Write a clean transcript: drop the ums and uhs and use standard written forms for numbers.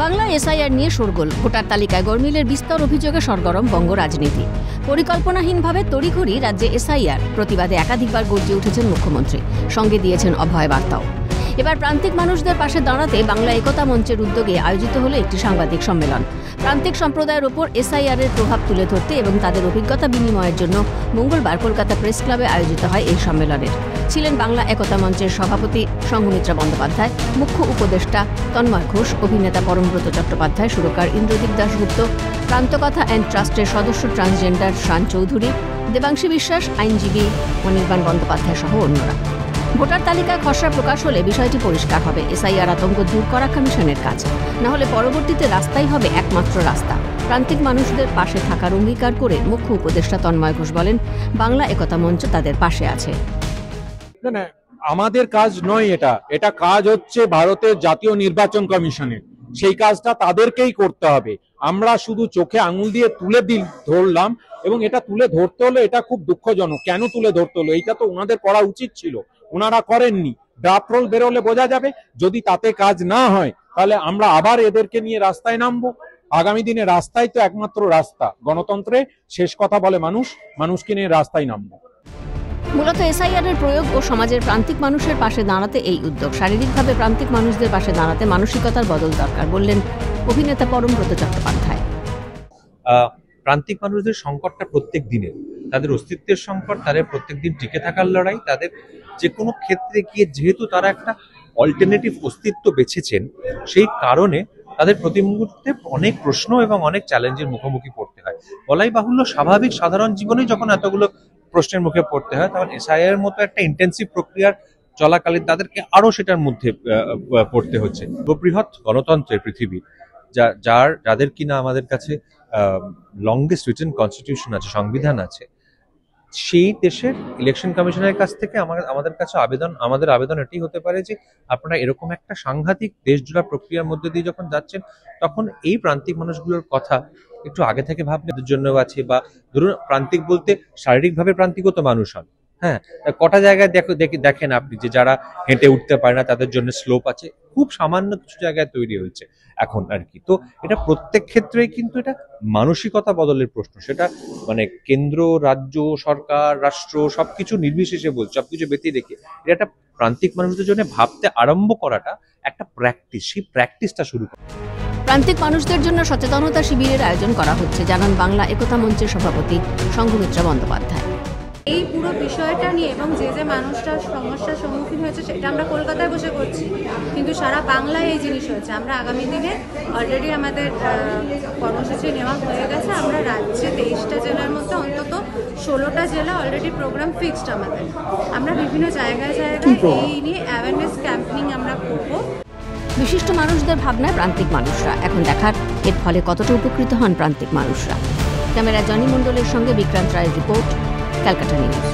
Bangla SIR নিয়ে শোরগোল। Voter তালিকায় গরমিলের বিস্তর অভিযোগে সরগরম বঙ্গ রাজনীতি। পরিকল্পনাহীনভাবে তড়িঘড়ি রাজ্যে এসআইআর প্রতিবাদে একাধিকবার গর্জে উঠেছেন মুখ্যমন্ত্রী, সঙ্গে দিয়েছেন অভয় বার্তাও। এবার প্রান্তিক মানুষদের পাশে দাঁড়াতে বাংলা একতা মঞ্চের উদ্যোগে আয়োজিত হলো একটি সাংবাদিক সম্মেলন। প্রান্তিক সম্প্রদায়ের ওপর এসআইআর এর প্রভাব তুলে ধরতে এবং তাদের অভিজ্ঞতা বিনিময়ের জন্য মঙ্গলবার কলকাতা প্রেস ক্লাবে আয়োজিত হয় এই সম্মেলনের। ছিলেন বাংলা একতা মঞ্চের সভাপতি সংঘমিত্রা বন্দ্যোপাধ্যায়, মুখ্য উপদেষ্টা তন্ময় ঘোষ, অভিনেতা পরমব্রত চট্টোপাধ্যায়, সুরকার ইন্দ্রদীপ দাশগুপ্ত, প্রান্তকথা অ্যান্ড ট্রাস্টের সদস্য ট্রান্সজেন্ডার শান চৌধুরী, দেবাংশী বিশ্বাস, আইনজীবী অনির্বাণ বন্দ্যোপাধ্যায় সহ অন্যরা। ভোটার তালিকায় খসড়া প্রকাশ হলে বিষয়টি পরিষ্কার হবে। এসআইআর আতঙ্ক দূর করা কমিশনের কাজ, না হলে পরবর্তীতে রাস্তাই হবে একমাত্র রাস্তা। প্রান্তিক মানুষদের পাশে থাকার অঙ্গীকার করে মুখ্য উপদেষ্টা তন্ময় ঘোষ বলেন, বাংলা একতা মঞ্চ তাদের পাশে আছে। আমাদের কাজ নয়, এটা কাজ হচ্ছে ভারতের জাতীয় নির্বাচন কমিশনের। সেই কাজটা তাদেরকেই করতে হবে। আমরা শুধু চোখে আঙুল দিয়ে তুলে ধরলাম, এবং এটা তুলে ধরতে হলো, এটা খুব দুঃখজনক। কেন তুলে ধরতে হলো? এইটা তো ওনাদের করা উচিত ছিল, ওনারা করেননি। ড্রাফট রোল বেরোলে বোঝা যাবে। যদি তাতে কাজ না হয় তাহলে আমরা আবার এদেরকে নিয়ে রাস্তায় নামবো। আগামী দিনে রাস্তায় তো একমাত্র রাস্তা। গণতন্ত্রে শেষ কথা বলে মানুষ, মানুষকে নিয়ে রাস্তায় নামবো। মূলত এসআইআর এর প্রয়োগ ও সমাজের প্রান্তিক মানুষের পাশে দাঁড়াতে এই উদ্যোগ। শারীরিকভাবে প্রান্তিক মানুষদের পাশে দাঁড়াতে মানসিকতার বদল দরকার বললেন অভিনেতা পরমব্রত চট্টোপাধ্যায়। প্রান্তিক মানুষদের সংকটটা প্রত্যেক দিনের, তাদের অস্তিত্বের সংকট, তাদের প্রত্যেক দিন টিকে থাকার লড়াই। তাদের যে কোনো ক্ষেত্রে গিয়ে যেহেতু তারা একটা অল্টারনেটিভ অস্তিত্ব বেছেছেন, সেই কারণে তাদের প্রতি মুহূর্তে অনেক প্রশ্ন এবং অনেক চ্যালেঞ্জের মুখোমুখি পড়তে হয়। বলাই বাহুল্য, স্বাভাবিক সাধারণ জীবনে যখন এতগুলো প্রশ্নের মুখে পড়তে হয়, তখন এসআইআর মতো একটা ইন্টেন্সিভ প্রক্রিয়ার চলাকালীন তাদেরকে আরো সেটার মধ্যে পড়তে হচ্ছে। বৃহৎ গণতন্ত্রের পৃথিবী, যাদের কিনা আমাদের কাছে লংগেস্ট রিটেন কনস্টিটিউশন আছে, সংবিধান আছে, সেই দেশের ইলেকশন কমিশনের কাছ থেকে আমাদের কাছে আমাদের আবেদন এটাই হতে পারে যে আপনারা এরকম একটা সাংঘাতিক দেশজোড়া প্রক্রিয়ার মধ্যে দিয়ে যখন যাচ্ছেন, তখন এই প্রান্তিক মানুষগুলোর কথা একটু আগে থেকে ভাবলে জন্য আছে। বা ধরুন, প্রান্তিক বলতে শারীরিকভাবে প্রান্তিকও তো মানুষ হন। হ্যাঁ, কটা জায়গায় দেখেন আপনি যে যারা হেঁটে উঠতে পারে না, তাদের জন্য স্লোপ আছে, খুব সামান্য কিছু জায়গায় তৈরি হয়েছে এখন আর কি। তো এটা প্রত্যেক ক্ষেত্রেই কিন্তু এটা মানসিকতা বদলের প্রশ্ন। সেটা মানে কেন্দ্র, রাজ্য সরকার, রাষ্ট্র সবকিছু নির্বিশেষে বলছে, সবকিছু ব্যতী রেখে এটা একটা প্রান্তিক মানুষদের জন্য ভাবতে আরম্ভ করাটা একটা প্র্যাকটিস। সেই প্র্যাকটিসটা শুরু করা। প্রান্তিক মানুষদের জন্য সচেতনতা শিবিরের আয়োজন করা হচ্ছে, জানান বাংলা একতা মঞ্চের সভাপতি সংঘমিত্রা বন্দ্যোপাধ্যায়। এই পুরো বিষয়টা নিয়ে এবং যে মানুষটা সমস্যার সম্মুখীন হয়েছে সেটা আমরা কলকাতায় বসে করছি, কিন্তু সারা বাংলায় এই জিনিস হয়েছে। আমরা আগামী দিনে অলরেডি আমাদের কর্মসূচি নেওয়া হয়ে গেছে। আমরা রাজ্যে 23টা জেলার মধ্যে অন্তত 16টা জেলা অলরেডি প্রোগ্রাম ফিক্সড আমাদের। আমরা বিভিন্ন জায়গায় এই নিয়ে অ্যাওয়ারনেস ক্যাম্পেইন আমরা করব। বিশিষ্ট মানুষদের ভাবনায় প্রান্তিক মানুষরা। এখন দেখার এর ফলে কতটা উপকৃত হন প্রান্তিক মানুষরা। ক্যামেরা জনি মণ্ডলের সঙ্গে বিক্রান্ত রায়ের রিপোর্ট, ক্যালকাটা নিউজ।